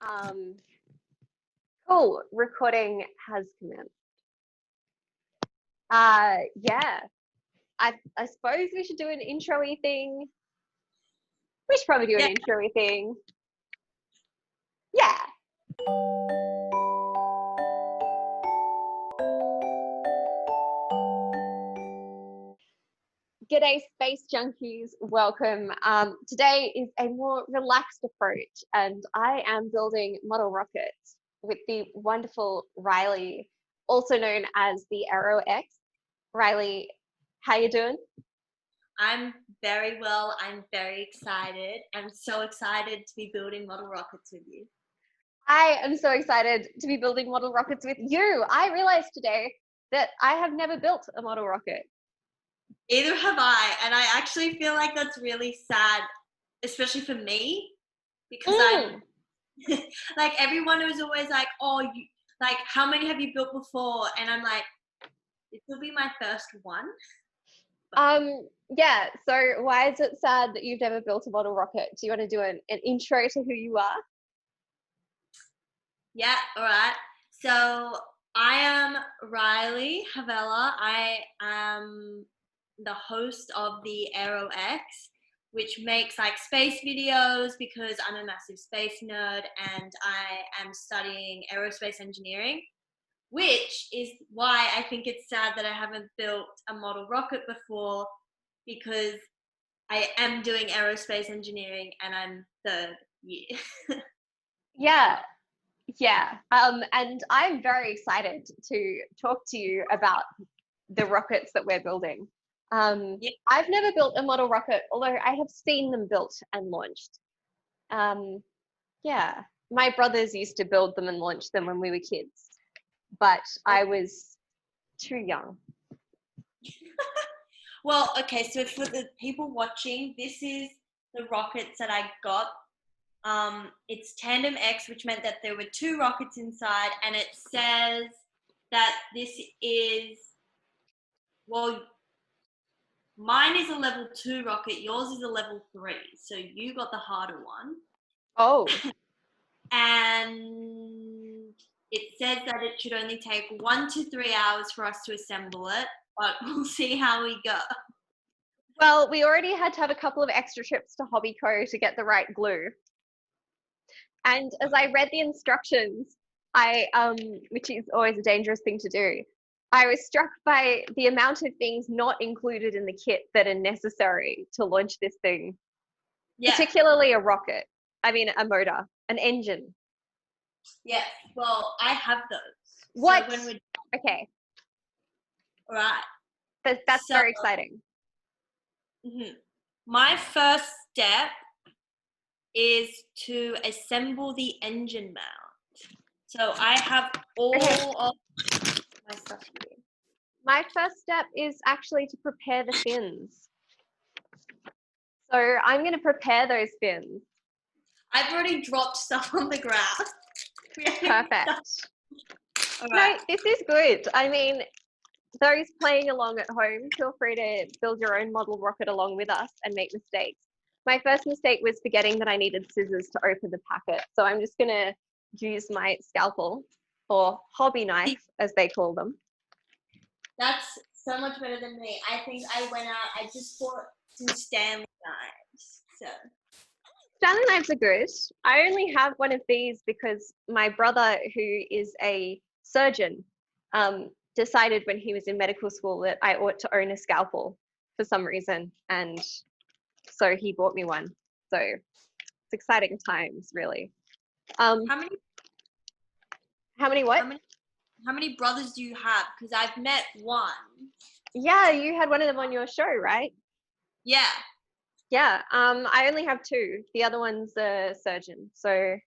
Um, cool. Recording has commenced. Yeah. I suppose we should do an intro-y thing. We should probably do an Yeah. intro-y thing. Yeah. G'day, space junkies. Welcome. Today is a more relaxed approach, and I am building model rockets with the wonderful Riley, also known as the AeroX. Riley, how you doing? I'm very well. I'm very excited. I'm so excited to be building model rockets with you. I am so excited to be building model rockets with you. I realized today that I have never built a model rocket. Either have I, and I actually feel like that's really sad, especially for me, because I'm like everyone was always like, "Oh, you like how many have you built before?" And I'm like, "This will be my first one." Yeah, so why is it sad that you've never built a model rocket? Do you want to do an intro to who you are? Yeah, all right. So I am Riley Havela. I am the host of the AeroX, which makes like space videos because I'm a massive space nerd and I am studying aerospace engineering, which is why I think it's sad that I haven't built a model rocket before because I am doing aerospace engineering and I'm third year. Yeah, yeah. And I'm very excited to talk to you about the rockets that we're building. Yeah. I've never built a model rocket, although I have seen them built and launched. Um, yeah, my brothers used to build them and launch them when we were kids, but I was too young. Well, okay, so for the people watching, this is the rockets that I got. It's Tandem X, which meant that there were two rockets inside, and it says that this is, well, mine is a level 2 rocket, yours is a level 3, so you got the harder one. Oh, And it says that it should only take 1 to 3 hours for us to assemble it, but we'll see how we go. well, we already had to have a couple of extra trips to Hobbyco to get the right glue. And as I read the instructions, which is always a dangerous thing to do, I was struck by the amount of things not included in the kit that are necessary to launch this thing, Yeah, particularly a rocket. I mean, a motor, an engine. yeah. Well, I have those. So What? when we're Okay, right, that's so very exciting. my first step is to assemble the engine mount. So I have Okay, all of my stuff here. my first step is actually to prepare the fins. So I'm going to prepare those fins. I've already dropped stuff on the ground. Perfect. All No, right. this is good. I mean, those playing along at home, feel free to build your own model rocket along with us and make mistakes. My first mistake was forgetting that I needed scissors to open the packet. So I'm just going to use my scalpel, or hobby knife, as they call them. That's so much better than me. I think I went out, I just bought some Stanley knives. So Stanley knives are good. I only have one of these because my brother, who is a surgeon, decided when he was in medical school that I ought to own a scalpel for some reason. And so he bought me one. So it's exciting times, really. how many How many what? how many brothers do you have? Because I've met one. Yeah, you had one of them on your show, right? Yeah. Yeah. I only have two. The other one's a surgeon. So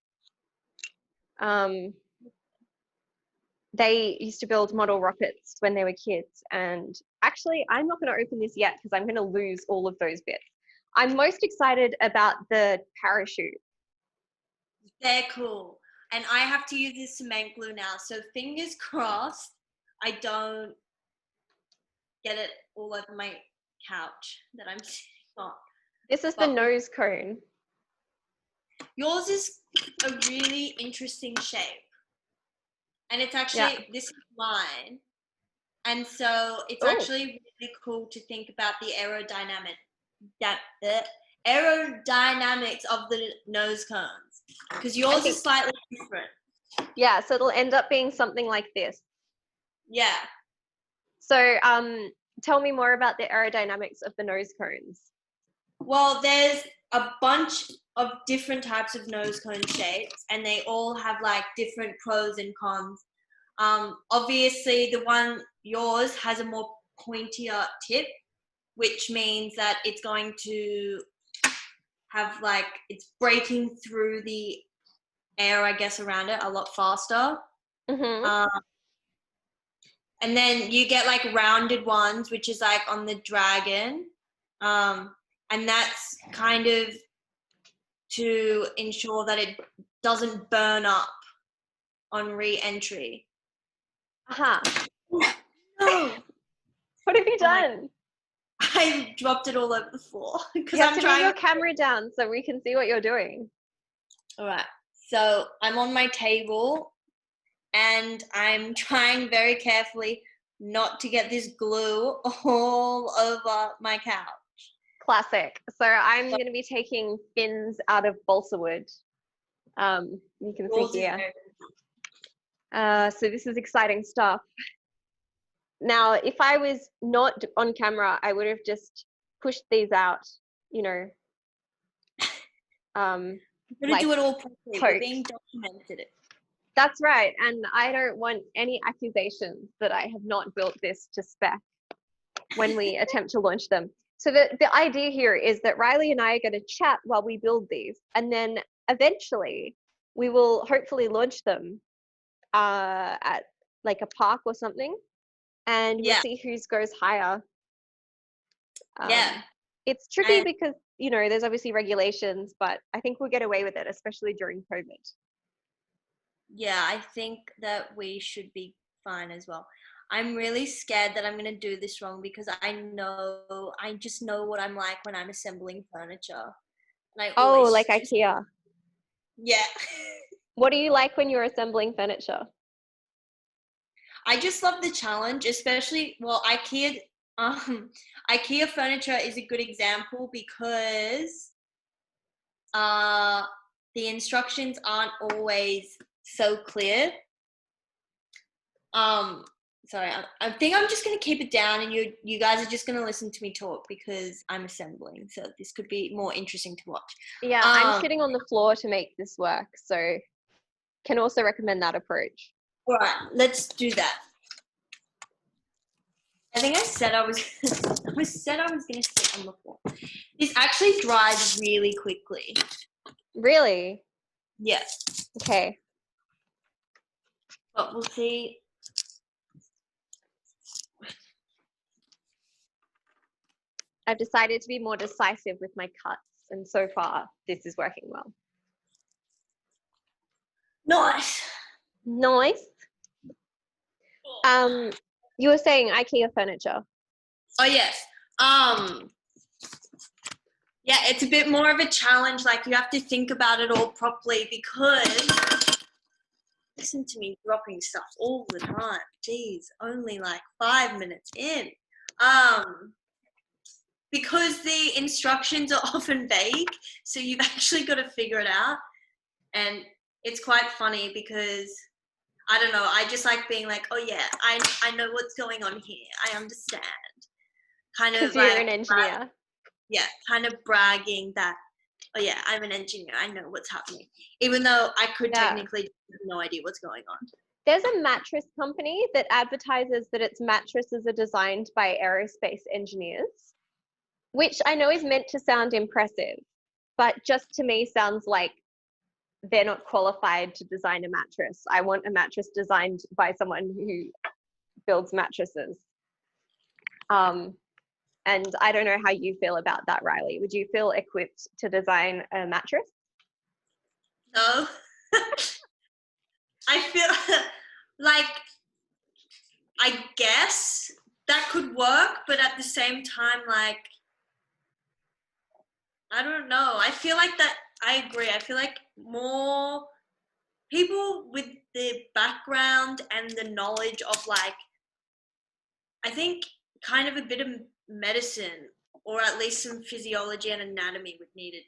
they used to build model rockets when they were kids. And actually, I'm not going to open this yet because I'm going to lose all of those bits. I'm most excited about the parachute. They're cool. And I have to use this cement glue now. So fingers crossed I don't get it all over my couch that I'm sitting on. This is the But nose cone. yours is a really interesting shape. And it's actually, this is mine. And so it's Oh, actually really cool to think about the aerodynamics of the nose cones, because yours is slightly different. yeah, so it'll end up being something like this. Yeah. So tell me more about the aerodynamics of the nose cones. Well, there's a bunch of different types of nose cone shapes, and they all have like different pros and cons. Obviously, the one yours has a more pointier tip, which means that it's going to have like, it's breaking through the air, I guess, around it a lot faster. Mm-hmm. And then you get like rounded ones, which is like on the Dragon. And that's kind of to ensure that it doesn't burn up on re-entry. Uh-huh. No. What have you done? I dropped it all over the floor because You have I'm to move trying. your camera down so we can see what you're doing. All right. So I'm on my table and I'm trying very carefully not to get this glue all over my couch. Classic. So I'm going to be taking fins out of balsa wood. You can see here. So this is exciting stuff. Now, if I was not on camera, I would have just pushed these out, you know. We're gonna like do it all properly. We're poked. being documented. That's right. And I don't want any accusations that I have not built this to spec when we attempt to launch them. So the idea here is that Riley and I are going to chat while we build these, and then eventually we will hopefully launch them at like a park or something, and we'll see whose goes higher. It's tricky because, you know, there's obviously regulations, but I think we'll get away with it, especially during COVID. Yeah, I think that we should be fine as well. I'm really scared that I'm going to do this wrong because I just know what I'm like when I'm assembling furniture. And like IKEA. Yeah. What do you like when you're assembling furniture? I just love the challenge, especially, well, IKEA furniture is a good example because the instructions aren't always so clear. Sorry, I think I'm just going to keep it down and you guys are just going to listen to me talk because I'm assembling. So this could be more interesting to watch. Yeah, I'm sitting on the floor to make this work. So can also recommend that approach. All right, let's do that. I think I said I was going to sit on the floor. This actually dries really quickly. Really? Yeah. Okay. But we'll see. I've decided to be more decisive with my cuts, and so far this is working well. Nice. You were saying IKEA furniture. Oh yes. Yeah, it's a bit more of a challenge. Like you have to think about it all properly because listen to me dropping stuff all the time. Jeez, only like 5 minutes in. Because the instructions are often vague, so you've actually got to figure it out. And it's quite funny because I don't know, I just like being like, oh yeah, I know what's going on here. I understand. Kind of like, you're an engineer. Yeah, kind of bragging that, oh yeah, I'm an engineer. I know what's happening. Even though I could technically have no idea what's going on. There's a mattress company that advertises that its mattresses are designed by aerospace engineers, which I know is meant to sound impressive, but just to me sounds like they're not qualified to design a mattress. I want a mattress designed by someone who builds mattresses. And I don't know how you feel about that, Riley. Would you feel equipped to design a mattress? No. I feel like, I guess that could work, but at the same time, like, I don't know. I feel like that I agree. I feel like more people with the background and the knowledge of like, I think kind of a bit of medicine or at least some physiology and anatomy would be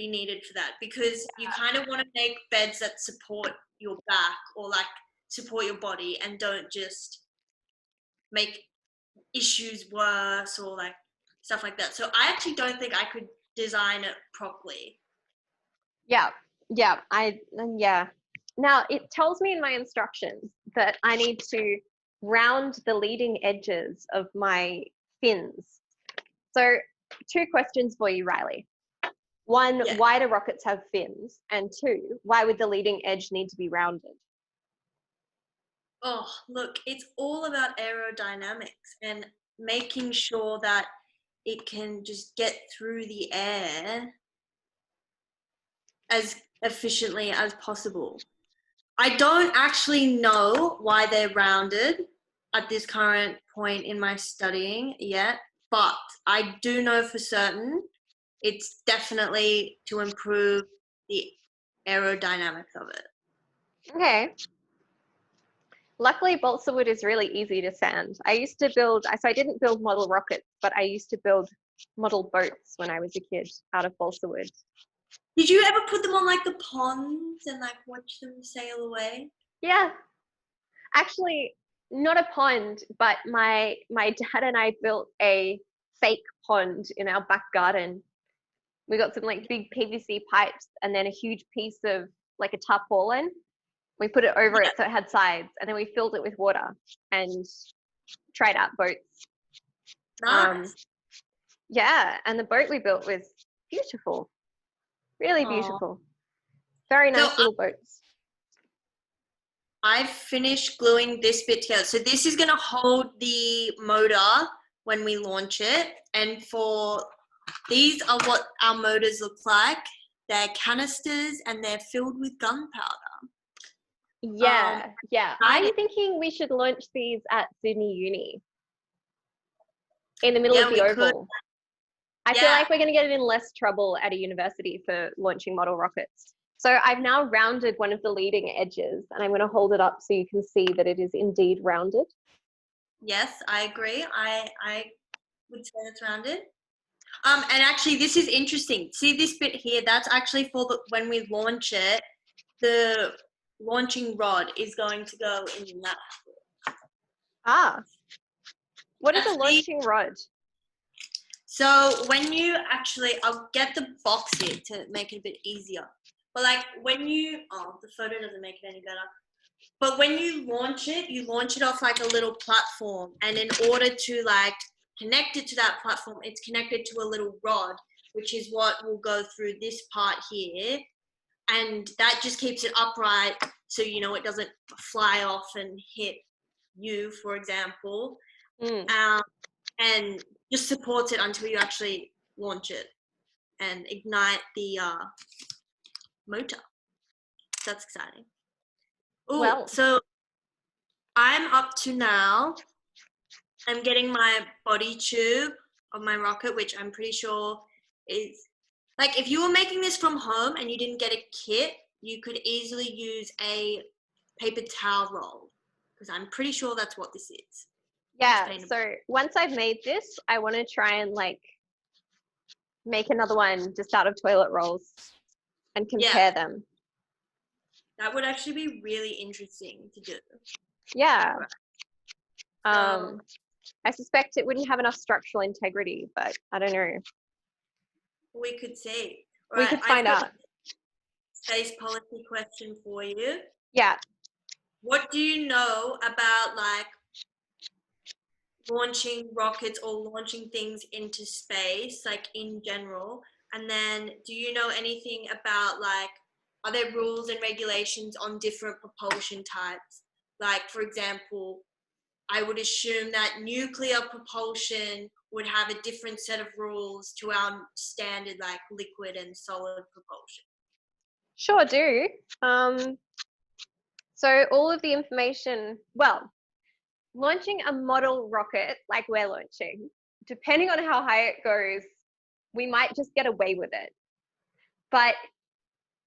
needed for that, because you kind of want to make beds that support your back or like support your body and don't just make issues worse or like stuff like that. So I actually don't think I could design it properly. Yeah, yeah. Now it tells me in my instructions that I need to round the leading edges of my fins. So, two questions for you, Riley. One, Yeah. why do rockets have fins? And two, why would the leading edge need to be rounded? Oh, look, it's all about aerodynamics and making sure that it can just get through the air as efficiently as possible. I don't actually know why they're rounded at this current point in my studying yet, but I do know for certain it's definitely to improve the aerodynamics of it. Okay. Luckily, balsa wood is really easy to sand. I used to build, so I didn't build model rockets, but I used to build model boats when I was a kid out of balsa wood. Did you ever put them on like the ponds and like watch them sail away? Yeah, actually, not a pond, but my dad and I built a fake pond in our back garden. We got some like big PVC pipes and then a huge piece of like a tarpaulin. We put it over Yeah, it so it had sides, and then we filled it with water and tried out boats. nice. Yeah, and the boat we built was beautiful, really Oh, beautiful. Very so nice little boats. I've finished gluing this bit together. So this is going to hold the motor when we launch it. And for these are what our motors look like. They're canisters and they're filled with gunpowder. Yeah, yeah. I I'm thinking we should launch these at Sydney Uni in the middle of Yeah, the we could. oval. I feel Yeah. like we're going to get in less trouble at a university for launching model rockets. So I've now rounded one of the leading edges, and I'm going to hold it up so you can see that it is indeed rounded. Yes, I agree. I would say it's rounded. And actually, this is interesting. See this bit here? That's actually for when we launch it. The launching rod is going to go in that. Ah, what is a That's the. launching rod? So when you actually, I'll get the box here to make it a bit easier. But like the photo doesn't make it any better. But when you launch it off like a little platform, and in order to like connect it to that platform, it's connected to a little rod, which is what will go through this part here, and that just keeps it upright, so it doesn't fly off and hit you, for example, Mm. and just supports it until you actually launch it and ignite the motor. That's exciting. Oh, Well, so I'm up to now. I'm getting my body tube of my rocket, which I'm pretty sure is like if you were making this from home and you didn't get a kit, you could easily use a paper towel roll, because I'm pretty sure that's what this is. yeah. So once I've made this, I want to try and like make another one just out of toilet rolls and Yeah, compare them. that would actually be really interesting to do. Yeah. So I suspect it wouldn't have enough structural integrity, but I don't know. we could see. All We right, could I've find got a out. space policy question for you. Yeah. What do you know about like launching rockets or launching things into space, like in general? And then do you know anything about like, are there rules and regulations on different propulsion types? Like, for example, I would assume that nuclear propulsion would have a different set of rules to our standard like liquid and solid propulsion. Sure do. So all of the information, well, launching a model rocket like we're launching, depending on how high it goes, we might just get away with it. But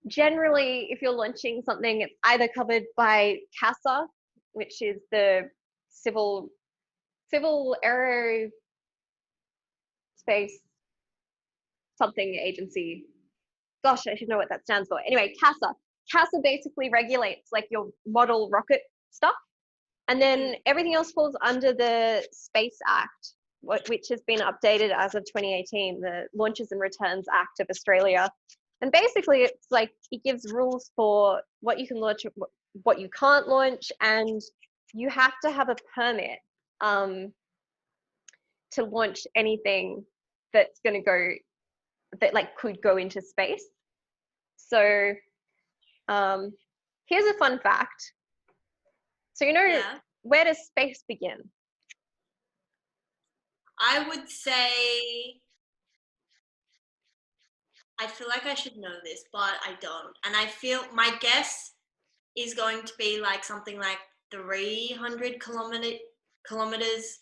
generally, if you're launching something, it's either covered by CASA, which is the Civil Aerospace something agency. Gosh, I should know what that stands for. Anyway, CASA. CASA basically regulates like your model rocket stuff. And then everything else falls under the Space Act, which has been updated as of 2018, the Launches and Returns Act of Australia. And basically, it's like it gives rules for what you can launch, what you can't launch, and you have to have a permit to launch anything that's going to go, that like could go into space. So here's a fun fact. So where does space begin? I would say, I feel like I should know this, but I don't. And I feel my guess is going to be like something like 300 kilometers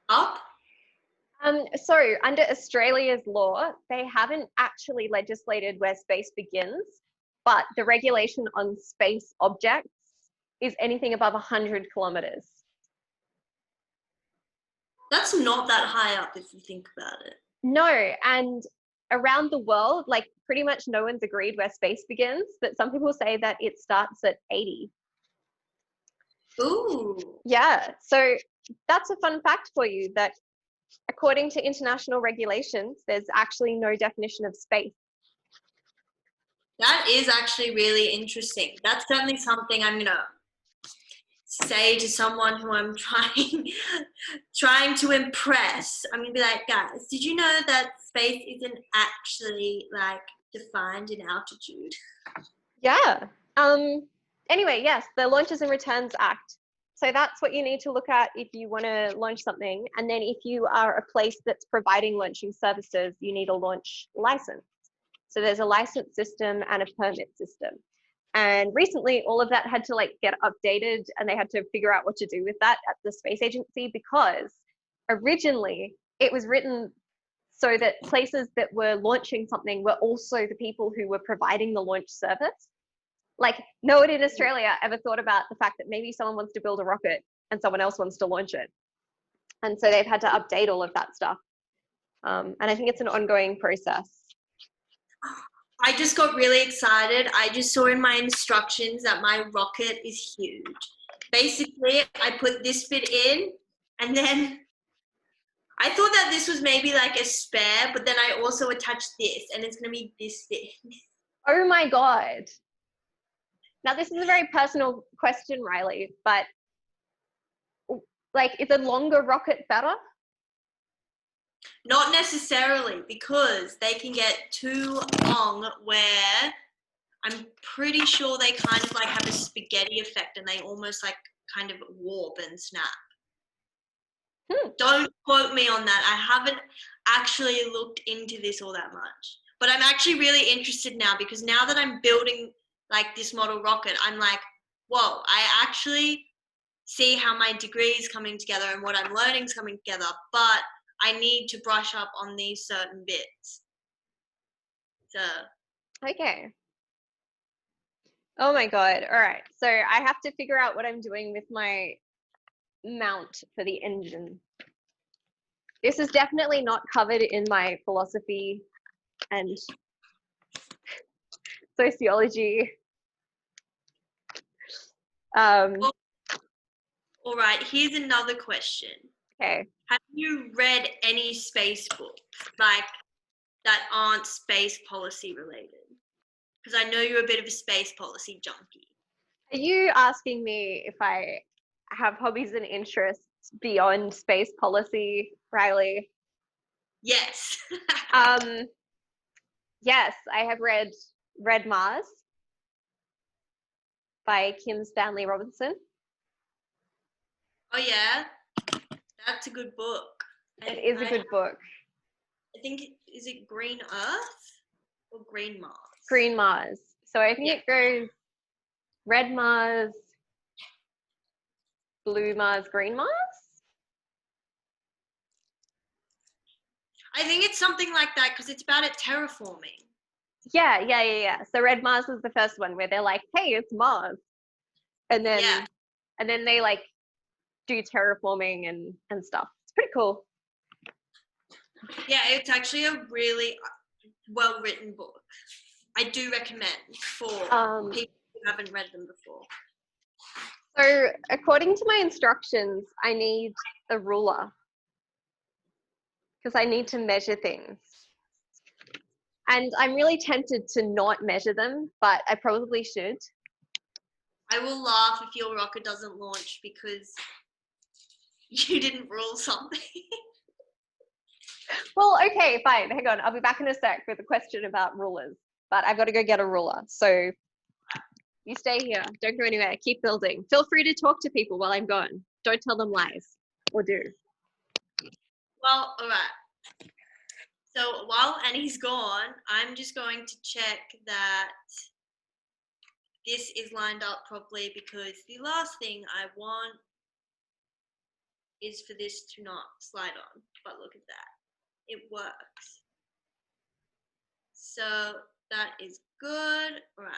up. So under Australia's law, they haven't actually legislated where space begins, but the regulation on space objects is anything above 100 kilometers. That's not that high up if you think about it. No, and around the world, like pretty much no one's agreed where space begins, but some people say that it starts at 80. Ooh. Yeah, so that's a fun fact for you, that according to international regulations, there's actually no definition of space. That is actually really interesting. That's certainly something I'm gonna say to someone who I'm trying to impress. I'm gonna be like, guys, did you know that space isn't actually like defined in altitude? Yeah. Anyway, yes, the Launches and Returns Act. So that's what you need to look at if you want to launch something. And then if you are a place that's providing launching services, you need a launch license. So there's a license system and a permit system. And recently all of that had to like get updated, and they had to figure out what to do with that at the space agency, because originally it was written so that places that were launching something were also the people who were providing the launch service. Like no one in Australia ever thought about the fact that maybe someone wants to build a rocket and someone else wants to launch it. And so they've had to update all of that stuff. And I think it's an ongoing process. I just got really excited. I just saw in my instructions that my rocket is huge. Basically, I put this bit in, and then I thought that this was maybe like a spare, but then I also attached this, and it's going to be this big. Oh my God. Now, this is a very personal question, Riley, but like, is a longer rocket better? Not necessarily, because they can get too long where I'm pretty sure they kind of like have a spaghetti effect, and they almost like kind of warp and snap. Don't quote me on that. I haven't actually looked into this all that much, but I'm actually really interested now, because now that I'm building like this model rocket, I'm like, whoa, I actually see how my degree is coming together and what I'm learning is coming together, but I need to brush up on these certain bits. So. Okay. Oh my God. All right. So I have to figure out what I'm doing with my mount for the engine. This is definitely not covered in my philosophy and sociology. All right, here's another question. Okay. Have you read any space books like that aren't space policy related? Because I know you're a bit of a space policy junkie. Are you asking me if I have hobbies and interests beyond space policy, Riley? Yes. Yes, I have read Red Mars by Kim Stanley Robinson. Oh yeah, that's a good book. It is a good book. I think, is it Green Earth or Green Mars? Green Mars. So I think it goes Red Mars, Blue Mars, Green Mars. I think it's something like that, because it's about it terraforming. Yeah. So Red Mars was the first one where they're like, hey, it's Mars. And Yeah. then they like do terraforming and stuff. It's pretty cool. Yeah, it's actually a really well written book. I do recommend for people who haven't read them before. So according to my instructions, I need a ruler because I need to measure things. And I'm really tempted to not measure them, but I probably should. I will laugh if your rocket doesn't launch because you didn't rule something. Well, okay, fine. Hang on. I'll be back in a sec with a question about rulers, but I've got to go get a ruler. So you stay here. Don't go anywhere. Keep building. Feel free to talk to people while I'm gone. Don't tell them lies, or do. Well, all right. So while Annie's gone, I'm just going to check that this is lined up properly because the last thing I want is for this to not slide on. But look at that. It works. So that is good. All right.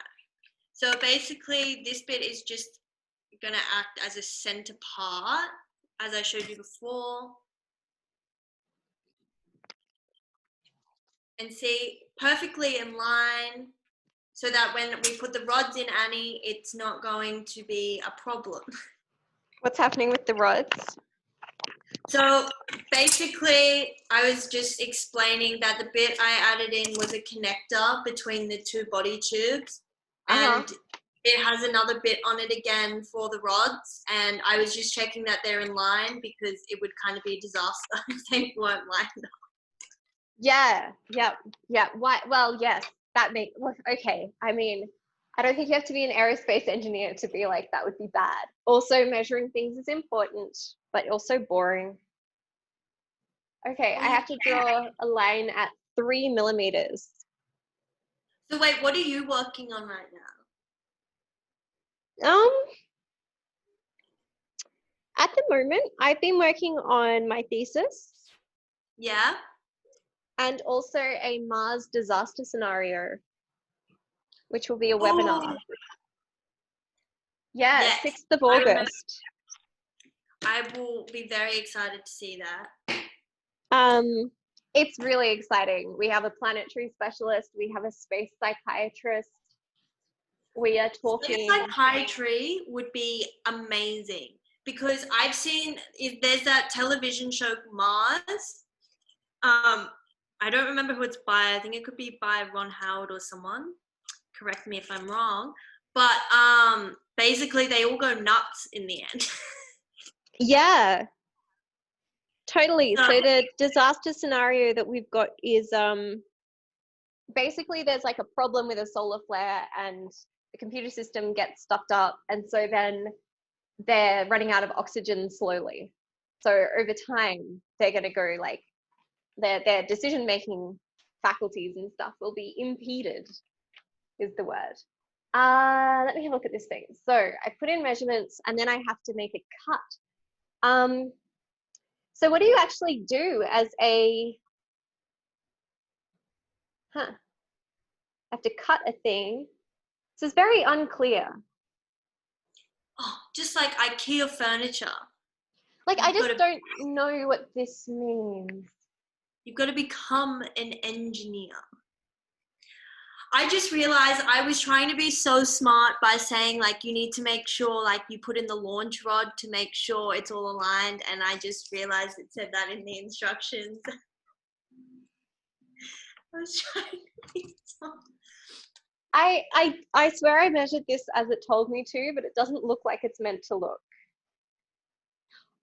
So basically this bit is just going to act as a center part, as I showed you before. And see, perfectly in line, so that when we put the rods in, Annie, it's not going to be a problem. What's happening with the rods? So basically, I was just explaining that the bit I added in was a connector between the two body tubes, and it has another bit on it again for the rods, and I was just checking that they're in line because it would kind of be a disaster if they weren't lined up. Yeah. Why? Well, yes, that makes. Okay. I mean, I don't think you have to be an aerospace engineer to be like that would be bad. Also, measuring things is important, but also boring. Okay, I have to draw a line at 3 millimeters. So wait, what are you working on right now? At the moment, I've been working on my thesis. Yeah. And also a Mars disaster scenario, which will be a webinar. Yeah, Yes. 6th of August. I will be very excited to see that. It's really exciting. We have a planetary specialist. We have a space psychiatrist. We are talking. Space psychiatry would be amazing because I've seen there's that television show Mars. I don't remember who it's by. I think it could be by Ron Howard or someone. Correct me if I'm wrong. But basically, they all go nuts in the end. Yeah, totally. So the disaster scenario that we've got is basically there's like a problem with a solar flare and the computer system gets stuffed up, and so then they're running out of oxygen slowly. So over time, they're going to go like their decision making faculties and stuff will be impeded, is the word. Let me have a look at this thing. So I put in measurements and then I have to make a cut. So what do you actually do as a, I have to cut a thing. This is very unclear. Oh, just like IKEA furniture. Like, I just don't know what this means. You've got to become an engineer. I just realized I was trying to be so smart by saying like you need to make sure like you put in the launch rod to make sure it's all aligned, and I just realized it said that in the instructions. I was trying to be smart. I swear I measured this as it told me to, but it doesn't look like it's meant to look.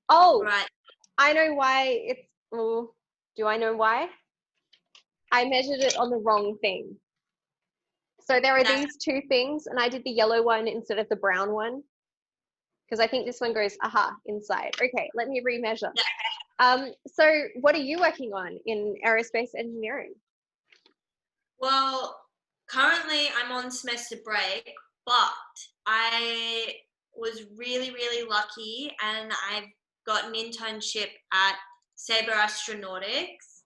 Oh, right. I know why it's, do I know why? I measured it on the wrong thing. So there are these two things, and I did the yellow one instead of the brown one, because I think this one goes, inside. Okay, let me remeasure. So what are you working on in aerospace engineering? Well, currently I'm on semester break, but I was really, really lucky and I've got an internship at Sabre Astronautics.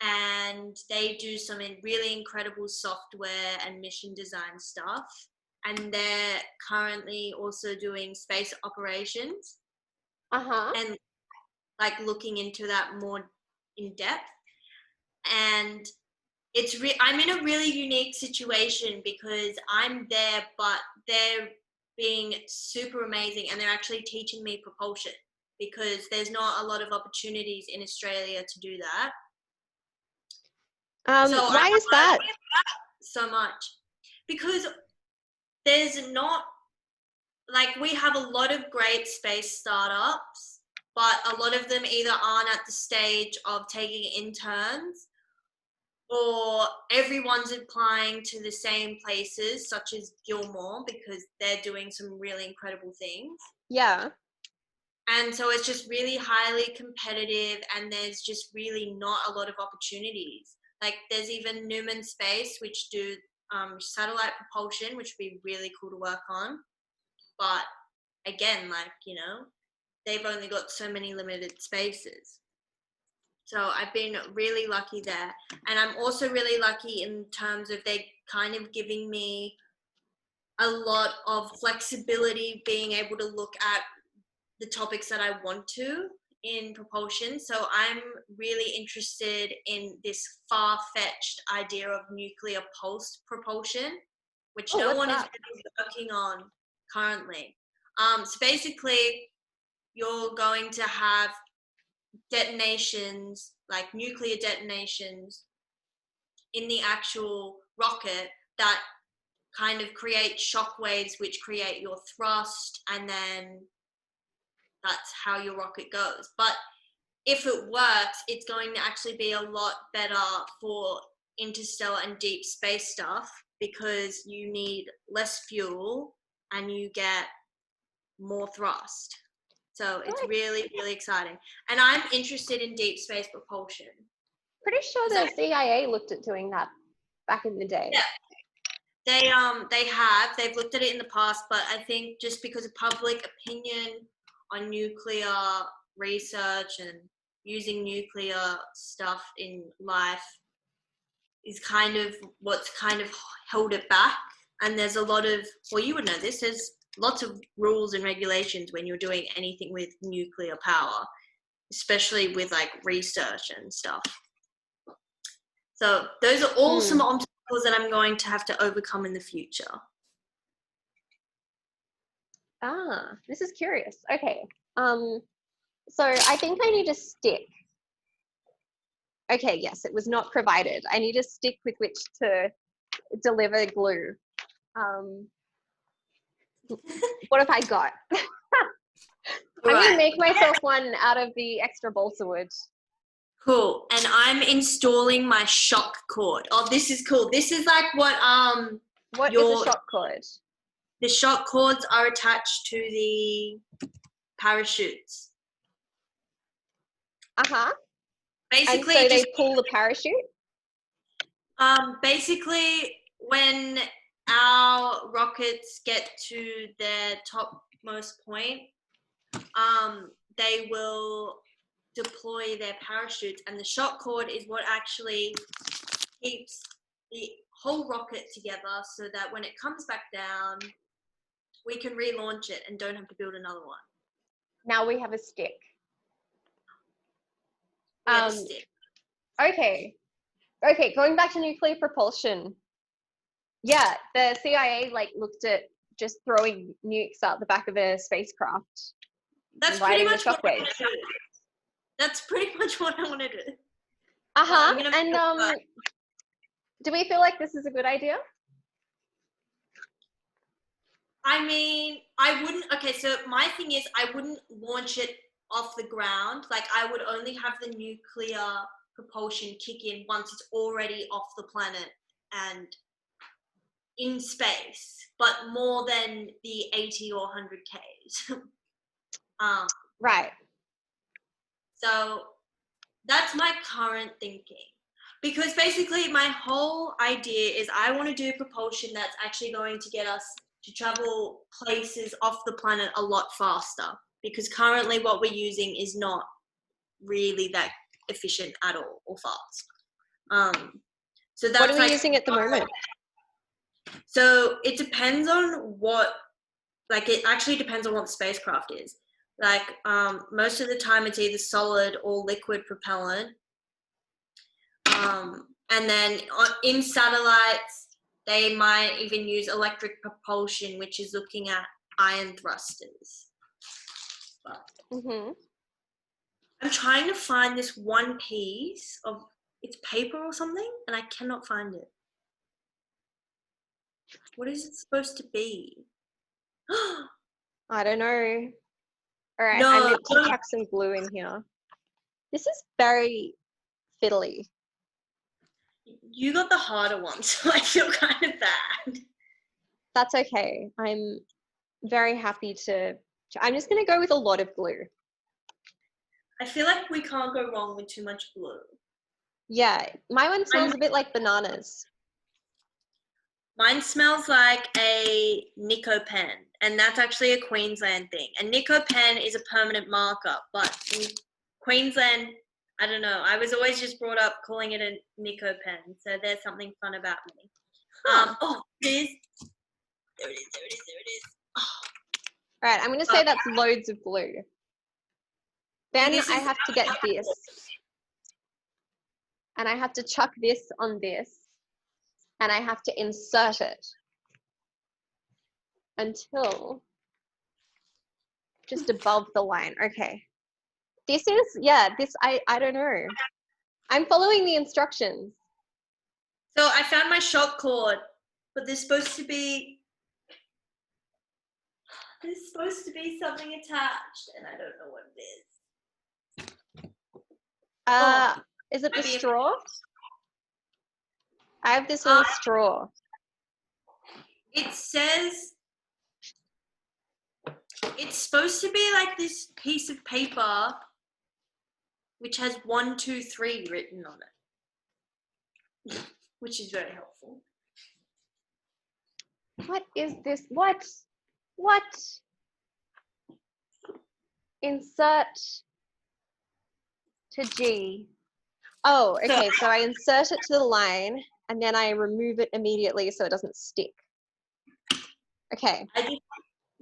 and they do some really incredible software and mission design stuff. And they're currently also doing space operations and like looking into that more in depth. And I'm in a really unique situation because I'm there, but they're being super amazing, and they're actually teaching me propulsion because there's not a lot of opportunities in Australia to do that. So why is that? So much because there's not, like, we have a lot of great space startups, but a lot of them either aren't at the stage of taking interns, or everyone's applying to the same places, such as Gilmore, because they're doing some really incredible things. Yeah. And so it's just really highly competitive, and there's just really not a lot of opportunities. Like, there's even Newman Space, which do satellite propulsion, which would be really cool to work on. But again, like, you know, they've only got so many limited spaces. So I've been really lucky there. And I'm also really lucky in terms of they kind of giving me a lot of flexibility, being able to look at the topics that I want to in propulsion. So I'm really interested in this far-fetched idea of nuclear pulse propulsion, which no one is really working on currently. So basically, you're going to have detonations, like nuclear detonations, in the actual rocket that kind of create shock waves, which create your thrust, and then that's how your rocket goes. But if it works, it's going to actually be a lot better for interstellar and deep space stuff because you need less fuel and you get more thrust. So it's really, really exciting. And I'm interested in deep space propulsion. Pretty sure the CIA looked at doing that back in the day. Yeah. They've looked at it in the past, but I think just because of public opinion on nuclear research and using nuclear stuff in life is kind of what's kind of held it back. And there's a lot of, well, you would know this, there's lots of rules and regulations when you're doing anything with nuclear power, especially with like research and stuff. So those are all some obstacles that I'm going to have to overcome in the future. This is curious. Okay. So I think I need a stick. Okay, yes, it was not provided. I need a stick with which to deliver glue. What have I got? I'm going to make myself one out of the extra balsa wood. Cool. And I'm installing my shock cord. Oh, this is cool. This is like what What is a shock cord? The shock cords are attached to the parachutes. Basically, and so they pull the parachute? Basically, when our rockets get to their topmost point, they will deploy their parachutes, and the shock cord is what actually keeps the whole rocket together so that when it comes back down, we can relaunch it and don't have to build another one. Now we have a stick. Stick. Okay, going back to nuclear propulsion. Yeah, the CIA like looked at just throwing nukes out the back of a spacecraft. That's pretty much what I want to do. That's pretty much what I want to do. And do we feel like this is a good idea? I mean, I wouldn't. Okay, so my thing is, I wouldn't launch it off the ground. Like, I would only have the nuclear propulsion kick in once it's already off the planet and in space, but more than the 80 or 100 Ks. Right. So that's my current thinking. Because basically my whole idea is I want to do propulsion that's actually going to get us to travel places off the planet a lot faster. Because currently what we're using is not really that efficient at all or fast. So that's What are we like, using at the moment? so it depends on what, like it actually depends on what the spacecraft is. Like most of the time it's either solid or liquid propellant. And then in satellites, they might even use electric propulsion, which is looking at ion thrusters. But I'm trying to find this one piece of, it's paper or something, and I cannot find it. What is it supposed to be? I don't know. All right, I No, meant to chuck some glue in here. This is very fiddly. you got the harder one, so I feel kind of bad. That's okay. I'm very happy to. I'm just going to go with a lot of glue. I feel like we can't go wrong with too much glue. Yeah, my one smells a bit like bananas. Mine smells like a Nico pen, and that's actually a Queensland thing. A Nico pen is a permanent marker, but in Queensland, I don't know. I was always just brought up calling it a Nico pen, so there's something fun about me. Oh, it is. There it is. Oh. All right, I'm going to say that's loads of glue. Then I have to get this. And I have to chuck this on this. And I have to insert it until just above the line. Okay. This is, yeah, this, I don't know. I'm following the instructions. So I found my shock cord, but there's supposed to be something attached, and I don't know what it is. Is it the straw? I have this little straw. It says it's supposed to be like this piece of paper which has 1, 2, 3 written on it, which is very helpful. What is this? What? What? Insert to G. Oh, okay. So I insert it to the line and then I remove it immediately so it doesn't stick. Okay. I just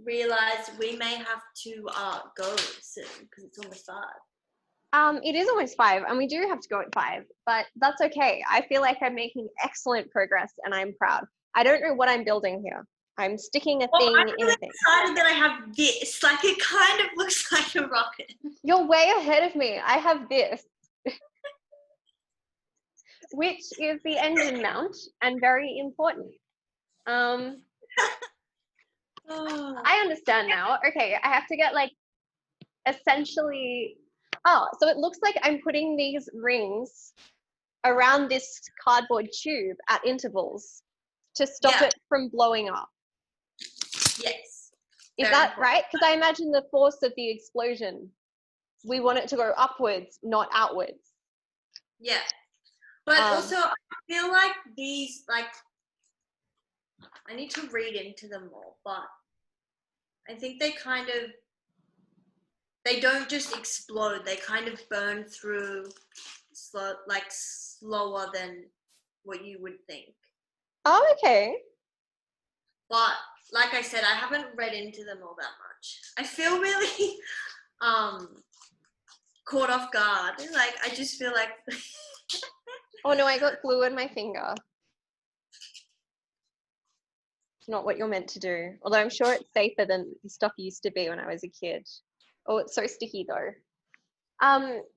realized we may have to go soon because it's almost 5. It is almost 5 and we do have to go at 5, but that's okay. I feel like I'm making excellent progress and I'm proud. I don't know what I'm building here. I'm sticking a thing I'm in a thing. excited that I have this. Like it kind of looks like a rocket. You're way ahead of me. I have this. Which is the engine mount and very important. I understand now. Okay, I have to get like essentially, so it looks like I'm putting these rings around this cardboard tube at intervals to stop it from blowing up. Yes. Is that right? Because I imagine the force of the explosion, we want it to go upwards, not outwards. Yeah. But also, I feel like these, like, I need to read into them more, but I think they don't just explode, they kind of burn through slower than what you would think. Oh, okay. But, like I said, I haven't read into them all that much. I feel really caught off guard. Like, I just feel like... Oh no, I got glue in my finger. It's not what you're meant to do. Although I'm sure it's safer than the stuff used to be when I was a kid. Oh, it's so sticky though.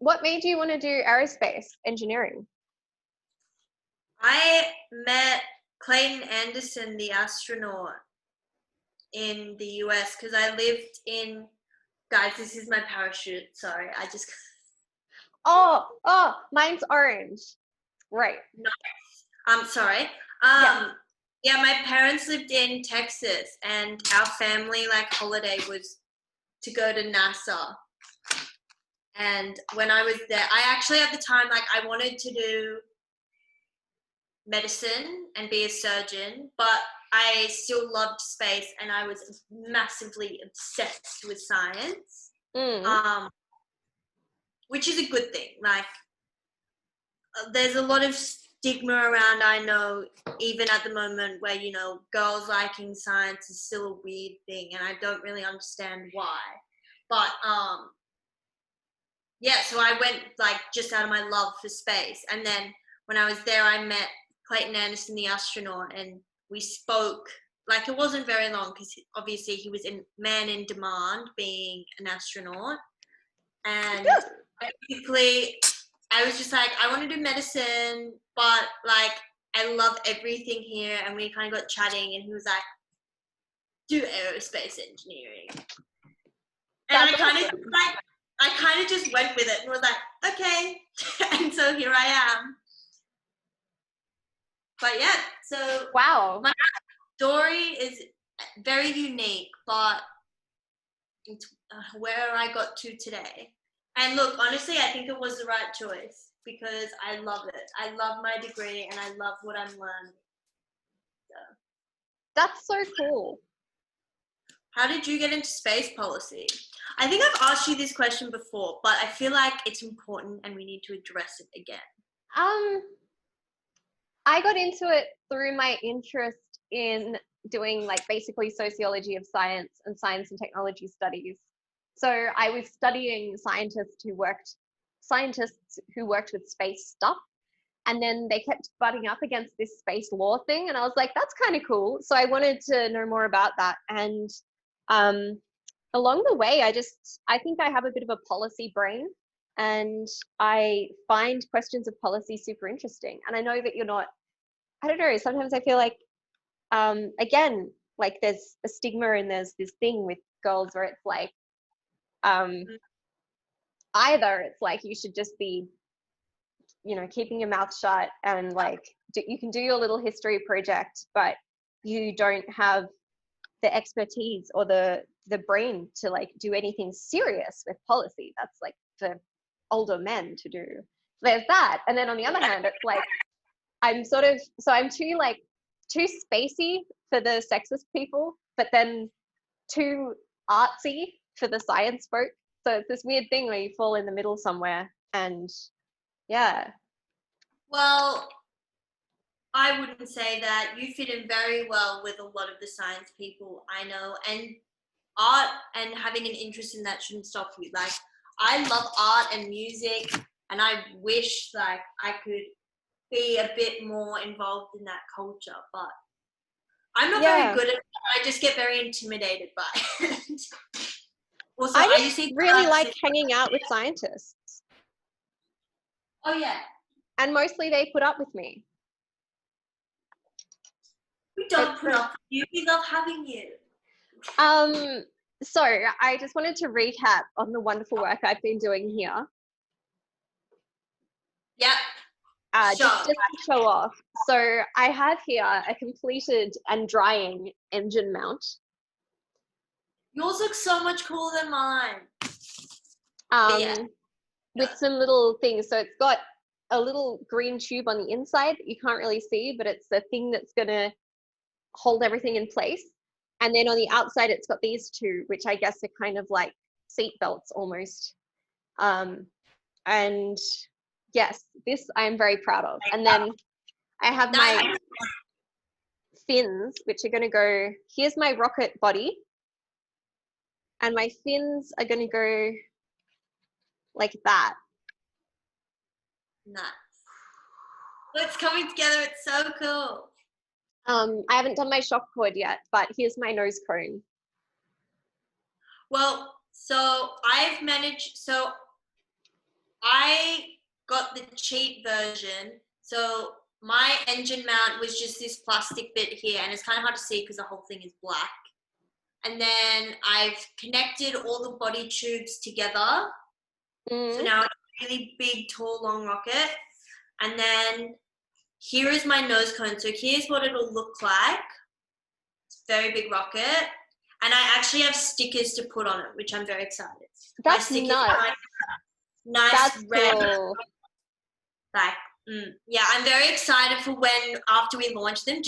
What made you want to do aerospace engineering? I met Clayton Anderson, the astronaut, in the US because I lived in... Guys, this is my parachute. Sorry, I just... Oh, mine's orange. Right. Nice. I'm sorry. Yeah, my parents lived in Texas, and our family holiday was to go to NASA. And when I was there, I actually at the time I wanted to do medicine and be a surgeon, but I still loved space, and I was massively obsessed with science. Which is a good thing. There's a lot of stigma around, I know, even at the moment where, you know, girls liking science is still a weird thing, and I don't really understand why. But yeah, so I went like just out of my love for space. And then when I was there, I met Clayton Anderson, the astronaut, and we spoke. Like, it wasn't very long because obviously he was in man in demand being an astronaut. And basically, I was just like, I want to do medicine, but like, I love everything here. And we kind of got chatting, and he was like, do aerospace engineering. And I kind of just went with it and was like, okay. And so here I am. But yeah, so wow. My story is very unique, but it's where I got to today. And look, honestly, I think it was the right choice because I love it. I love my degree and I love what I'm learning. So. That's so cool. How did you get into space policy? I think I've asked you this question before, but I feel like it's important and we need to address it again. I got into it through my interest in doing like basically sociology of science and science and technology studies. So I was studying scientists who worked with space stuff. And then they kept butting up against this space law thing. And I was like, that's kind of cool. So I wanted to know more about that. And along the way, I think I have a bit of a policy brain, and I find questions of policy super interesting. And I know that you're not, I don't know, sometimes I feel like, again, like there's a stigma and there's this thing with girls where it's like, either it's like you should just be, you know, keeping your mouth shut and like you can do your little history project, but you don't have the expertise or the brain to like do anything serious with policy. That's like for older men to do. There's that. And then on the other hand, it's like I'm too spacey for the sexist people, but then too artsy for the science folk. So it's this weird thing where you fall in the middle somewhere. And yeah. Well, I wouldn't say that. You fit in very well with a lot of the science people I know, and art and having an interest in that shouldn't stop you. Like, I love art and music, and I wish like I could be a bit more involved in that culture, but I'm not very good at it. I just get very intimidated by it. Also, I just really like hanging out with scientists. Oh yeah. And mostly they put up with me. We don't put up with you. We love having you. So I just wanted to recap on the wonderful work I've been doing here. Yep. Just to show off. So I have here a completed and drying engine mount. Yours looks so much cooler than mine. With some little things. So it's got a little green tube on the inside that you can't really see, but it's the thing that's going to hold everything in place. And then on the outside, it's got these two, which I guess are kind of like seat belts almost. And yes, this I am very proud of. And then I have my fins, which are going to go, here's my rocket body. And my fins are going to go like that. Nice. It's coming together. It's so cool. I haven't done my shock cord yet, but here's my nose cone. Well, so I got the cheap version. So my engine mount was just this plastic bit here, and it's kind of hard to see because the whole thing is black. And then I've connected all the body tubes together. So now it's a really big, tall, long rocket. And then here is my nose cone. So here's what it'll look like. It's a very big rocket. And I actually have stickers to put on it, which I'm very excited. That's nuts. Nice That's red. Cool. Like, yeah, I'm very excited for when, after we launch them,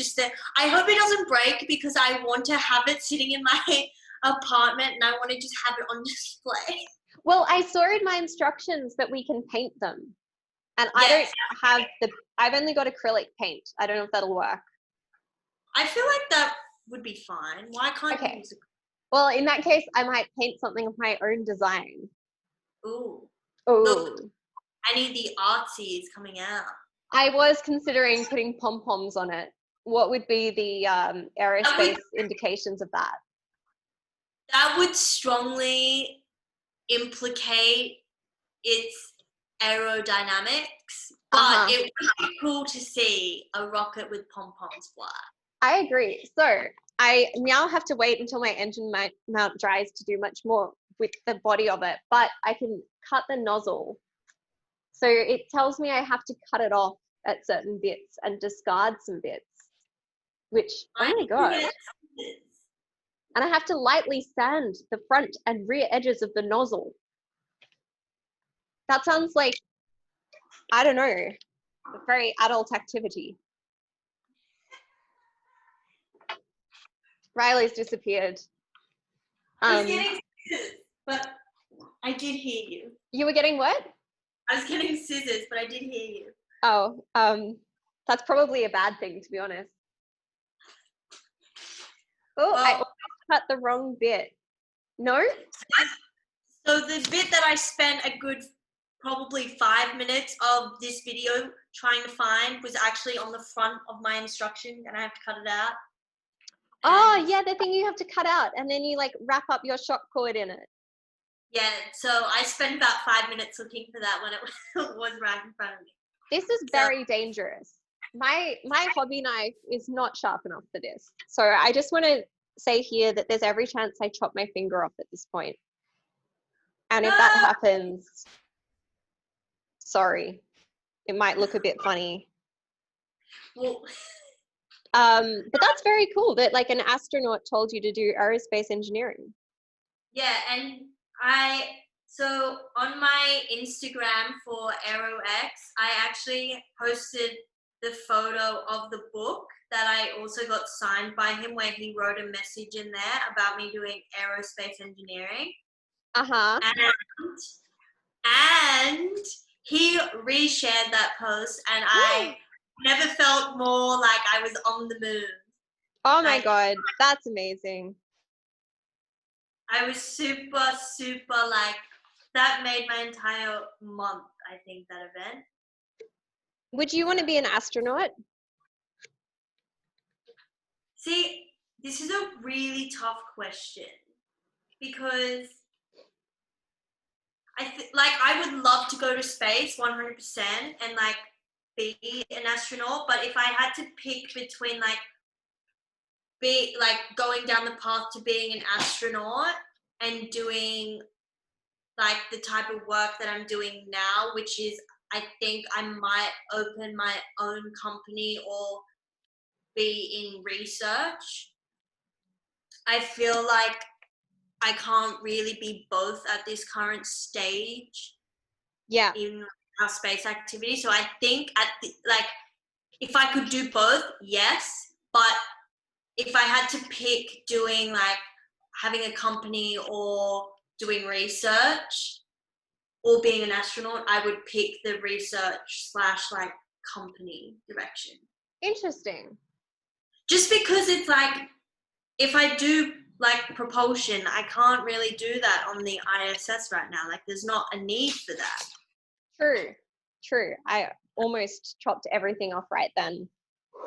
I hope it doesn't break because I want to have it sitting in my apartment and I want to just have it on display. Well, I saw in my instructions that we can paint them. And Yes. I've only got acrylic paint. I don't know if that'll work. I feel like that would be fine. Why can't you Okay. use Well, in that case, I might paint something of my own design. Ooh. Look, Oh. any of the artsy is coming out. I was considering putting pom-poms on it. What would be the aerospace indications of that? That would strongly implicate its aerodynamics, but it would be cool to see a rocket with pom-poms fly. I agree. So I now have to wait until my engine mount dries to do much more with the body of it, but I can cut the nozzle. So it tells me I have to cut it off at certain bits and discard some bits, which, oh my God. And I have to lightly sand the front and rear edges of the nozzle. That sounds like, I don't know, a very adult activity. Riley's disappeared. I was getting scissors, but I did hear you. You were getting what? I was getting scissors, but I did hear you. Oh, that's probably a bad thing, to be honest. Oh, well, I almost cut the wrong bit. No? So the bit that I spent a good probably 5 minutes of this video trying to find was actually on the front of my instruction, and I have to cut it out. Oh, yeah, the thing you have to cut out, and then you like wrap up your shock cord in it. Yeah, so I spent about 5 minutes looking for that when it was right in front of me. This is very dangerous. My hobby knife is not sharp enough for this. So I just want to say here that there's every chance I chop my finger off at this point. And if that happens, sorry, it might look a bit funny. Well, but that's very cool that like an astronaut told you to do aerospace engineering. Yeah, and so on my Instagram for AeroX, I actually posted the photo of the book that I also got signed by him, where he wrote a message in there about me doing aerospace engineering. And he reshared that post, and I never felt more like I was on the moon. Oh my God, that's amazing. I was super, super like, that made my entire month, I think, that event. Would you want to be an astronaut? See, this is a really tough question because I would love to go to space 100% and like be an astronaut, but if I had to pick between like going down the path to being an astronaut and doing like the type of work that I'm doing now, which is I think I might open my own company or be in research. I feel like I can't really be both at this current stage. Yeah. In our space activity. So I think if I could do both, yes. But if I had to pick doing like having a company or doing research or being an astronaut, I would pick the research / like company direction. Interesting. Just because it's like, if I do like propulsion, I can't really do that on the ISS right now. Like there's not a need for that. True. I almost chopped everything off right then.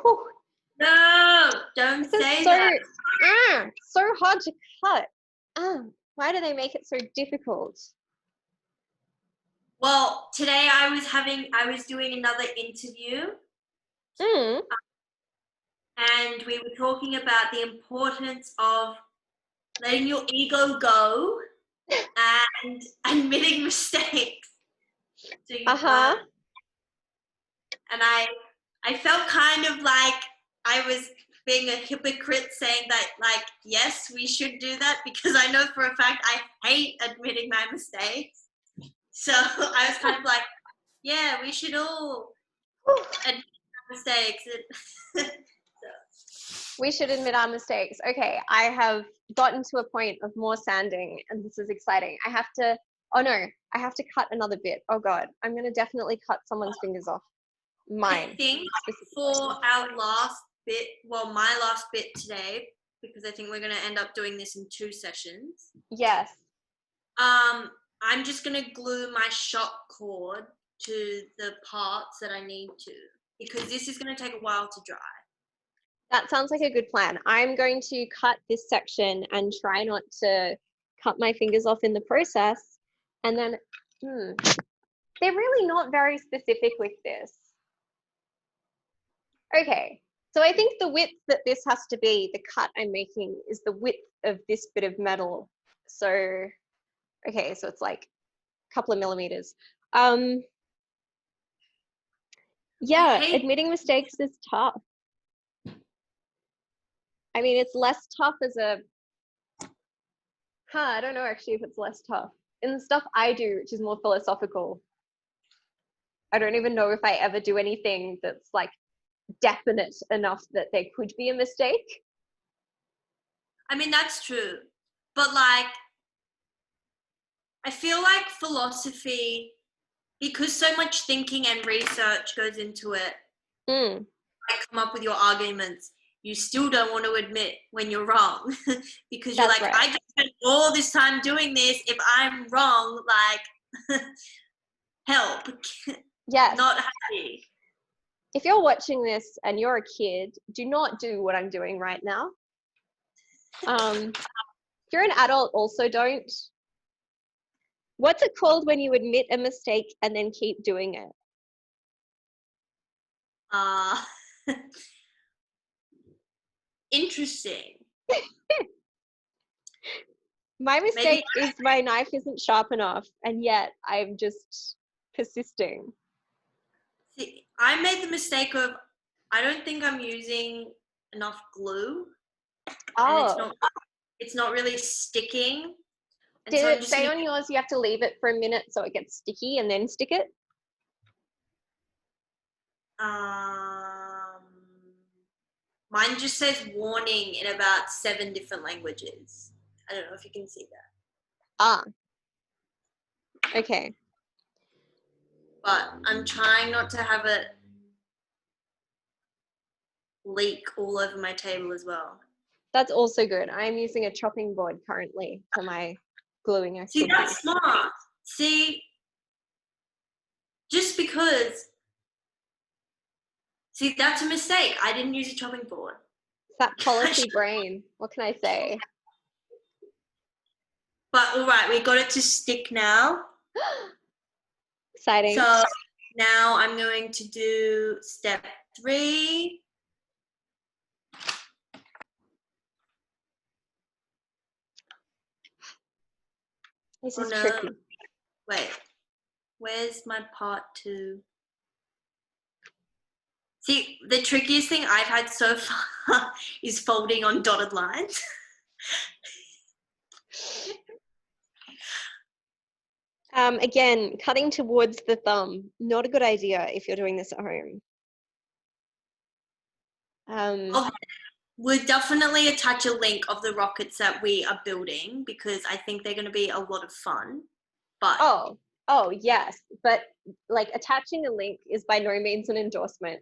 Whew. No, don't say that. So hard to cut. Why do they make it so difficult? Well, today I was doing another interview. And we were talking about the importance of letting your ego go and admitting mistakes. And I felt kind of like I was being a hypocrite saying that, like, yes, we should do that, because I know for a fact I hate admitting my mistakes. So I was kind of like, yeah, we should all admit our mistakes. We should admit our mistakes. Okay, I have gotten to a point of more sanding, and this is exciting. I have to Oh no, I have to cut another bit. Oh God, I'm going to definitely cut someone's fingers off. Mine. I think specifically. for our last bit, well, my last bit today, because I think we're going to end up doing this in 2 sessions. Yes. I'm just going to glue my shock cord to the parts that I need to, because this is going to take a while to dry. That sounds like a good plan. I'm going to cut this section and try not to cut my fingers off in the process. And then, they're really not very specific with this. Okay, so I think the width that this has to be, the cut I'm making, is the width of this bit of metal. So, okay, so it's like a couple of millimeters. Yeah, admitting mistakes is tough. I mean, it's less tough as a, I don't know actually if it's less tough. In the stuff I do, which is more philosophical, I don't even know if I ever do anything that's like definite enough that there could be a mistake. I mean, that's true. But like, I feel like philosophy, because so much thinking and research goes into it, like come up with your arguments, you still don't want to admit when you're wrong because you're like, right. I just spent all this time doing this. If I'm wrong, like, help. Yes. Not happy. If you're watching this and you're a kid, do not do what I'm doing right now. If you're an adult, also don't. What's it called when you admit a mistake and then keep doing it? Interesting. My mistake is my knife isn't sharp enough, and yet I'm just persisting. See, I made the mistake of, I don't think I'm using enough glue. Oh. And it's not really sticking. And Did it say on yours you have to leave it for a minute so it gets sticky and then stick it? Mine just says warning in about 7 different languages. I don't know if you can see that. Ah. Okay. But I'm trying not to have it leak all over my table as well. That's also good. I'm using a chopping board currently for my gluing activity. See, that's smart. See, just because. See, that's a mistake. I didn't use a chopping board. It's that policy brain. What can I say? But all right, we got it to stick now. Exciting. So now I'm going to do step 3. This is tricky. Wait, where's my part 2? See, the trickiest thing I've had so far is folding on dotted lines. Again, cutting towards the thumb, not a good idea if you're doing this at home. We'll definitely attach a link of the rockets that we are building because I think they're going to be a lot of fun. But oh yes, but like attaching a link is by no means an endorsement.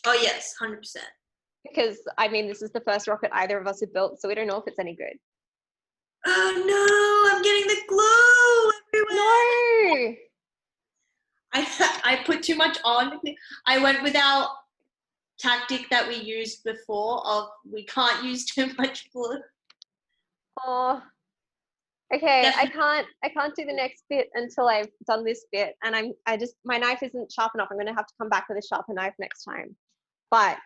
Oh yes, 100%. Because I mean, this is the first rocket either of us have built, so we don't know if it's any good. Oh no, I'm getting the glue everywhere. No. I put too much on. I went with our tactic that we used before of we can't use too much glue. Oh. Okay, Definitely. I can't do the next bit until I've done this bit, and my knife isn't sharp enough. I'm going to have to come back with a sharper knife next time. But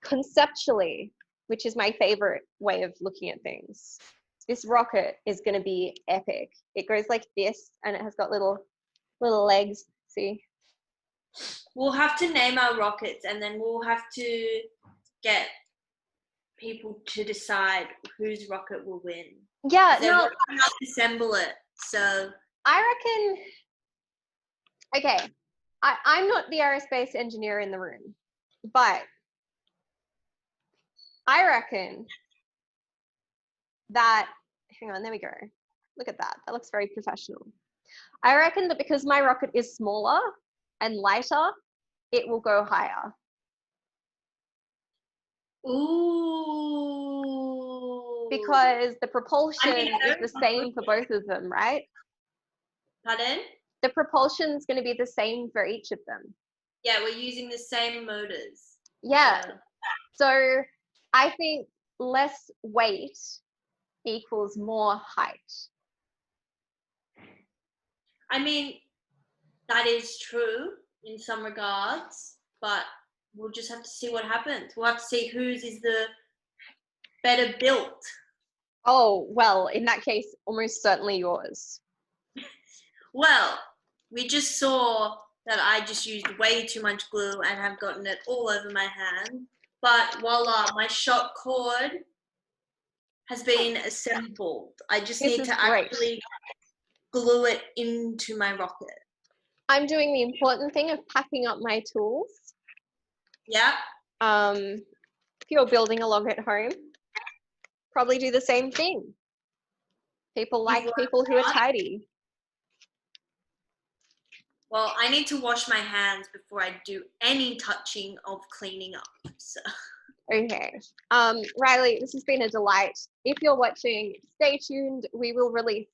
conceptually, which is my favorite way of looking at things, this rocket is going to be epic. It goes like this, and it has got little legs. See? We'll have to name our rockets, and then we'll have to get people to decide whose rocket will win. Yeah, no. We'll have to assemble it. So I reckon. Okay, I'm not the aerospace engineer in the room, but I reckon that. Hang on, there we go. Look at that. That looks very professional. I reckon that because my rocket is smaller and lighter, it will go higher. Ooh. Because the propulsion is the same for both of them, right? Pardon? The propulsion is going to be the same for each of them. Yeah, we're using the same motors. Yeah. So I think less weight equals more height. I mean, that is true in some regards, but we'll just have to see what happens. We'll have to see whose is the better built. Oh, well, in that case, almost certainly yours. Well, we just saw that I just used way too much glue and have gotten it all over my hand. But voila, my shock cord has been assembled. I just This need is to great. actually glue it into my rocket. I'm doing the important thing of packing up my tools. Yeah. If you're building along at home, probably do the same thing. People like people who are tidy. Well, I need to wash my hands before I do any touching of cleaning up. So. Okay. Riley, this has been a delight. If you're watching, stay tuned. We will release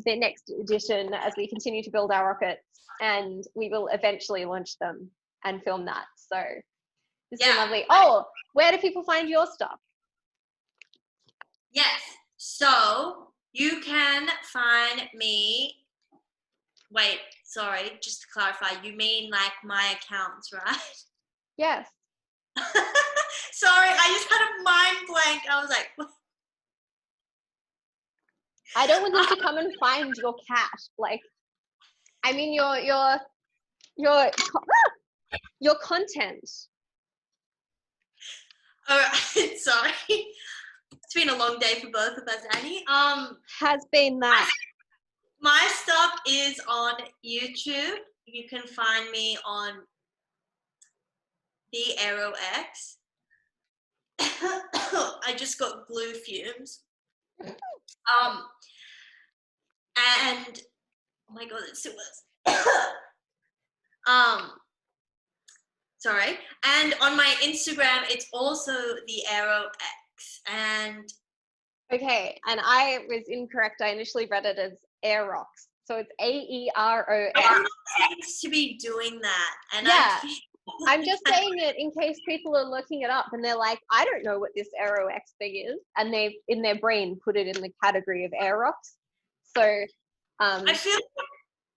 the next edition as we continue to build our rockets, and we will eventually launch them and film that. So this has been lovely. Oh, where do people find your stuff? Yes. So you can find me. Wait, sorry, just to clarify, you mean like my accounts, right? Yes. Sorry, I just had a mind blank. I was like, what? I don't want them to come and find your cash. Like, I mean, your content. All right, sorry. It's been a long day for both of us, Annie. Has been that. My stuff is on YouTube. You can find me on the AeroX. I just got glue fumes. And oh my god, it's so worse. Sorry. And on my Instagram, it's also the AeroX. And okay, and I was incorrect. I initially read it as AeroX. So it's AeroX. Everyone seems to be doing that. And yeah. I'm just saying it in case people are looking it up and they're like, I don't know what this AeroX thing is. And they've, in their brain, put it in the category of AeroX. So I feel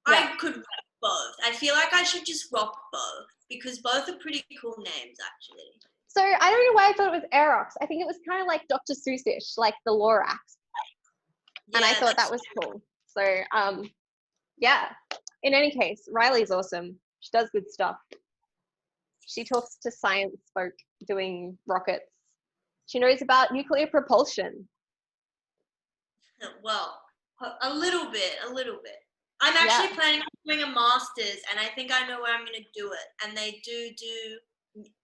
like I could rock both. I feel like I should just rock both because both are pretty cool names, actually. So I don't know why I thought it was AeroX. I think it was kind of like Dr. Seussish, like the Lorax. And I thought that was cool. So yeah. In any case, Riley's awesome. She does good stuff. She talks to science folk doing rockets. She knows about nuclear propulsion. Well, a little bit. I'm actually planning on doing a master's, and I think I know where I'm going to do it. And they do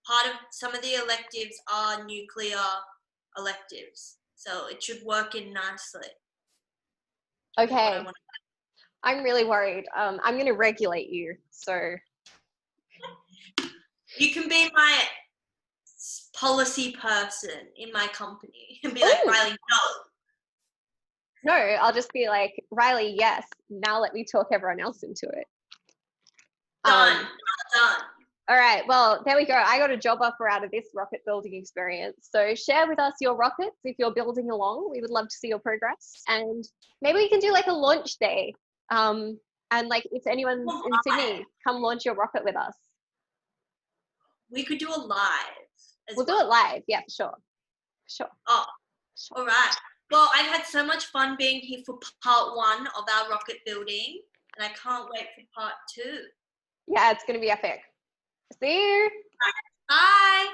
part of some of the electives are nuclear electives, so it should work in nicely. Okay. I'm really worried. I'm going to regulate you, so. You can be my policy person in my company and be like, Riley, no. No, I'll just be like, Riley, yes. Now let me talk everyone else into it. Done. All right. Well, there we go. I got a job offer out of this rocket building experience. So share with us your rockets if you're building along. We would love to see your progress. And maybe we can do like a launch day. And like if anyone's in Sydney, come launch your rocket with us. We could do a live. We'll do it live. Yeah, for sure. Oh, sure. All right. Well, I've had so much fun being here for part 1 of our rocket building, and I can't wait for part 2. Yeah, it's going to be epic. See you. Bye.